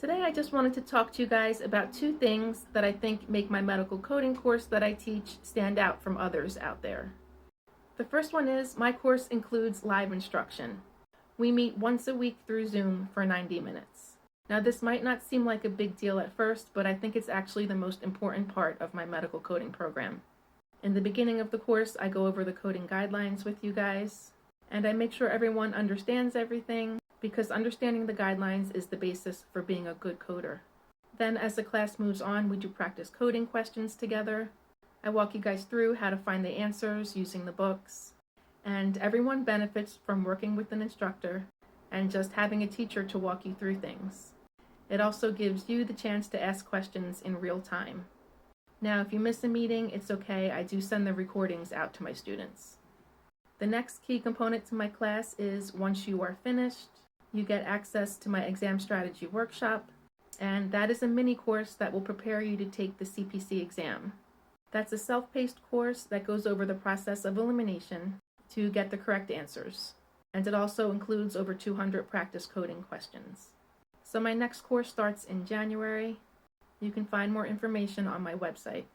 Today I just wanted to talk to you guys about two things that I think make my medical coding course that I teach stand out from others out there. The first one is my course includes live instruction. We meet once a week through Zoom for 90 minutes. Now this might not seem like a big deal at first, but I think it's actually the most important part of my medical coding program. In the beginning of the course, I go over the coding guidelines with you guys, and I make sure everyone understands everything, because understanding the guidelines is the basis for being a good coder. Then as the class moves on, we do practice coding questions together. I walk you guys through how to find the answers using the books, and everyone benefits from working with an instructor and just having a teacher to walk you through things. It also gives you the chance to ask questions in real time. Now, if you miss a meeting, it's okay. I do send the recordings out to my students. The next key component to my class is once you are finished, you get access to my exam strategy workshop, and that is a mini course that will prepare you to take the CPC exam. That's a self-paced course that goes over the process of elimination to get the correct answers, and it also includes over 200 practice coding questions. So my next course starts in January. You can find more information on my website.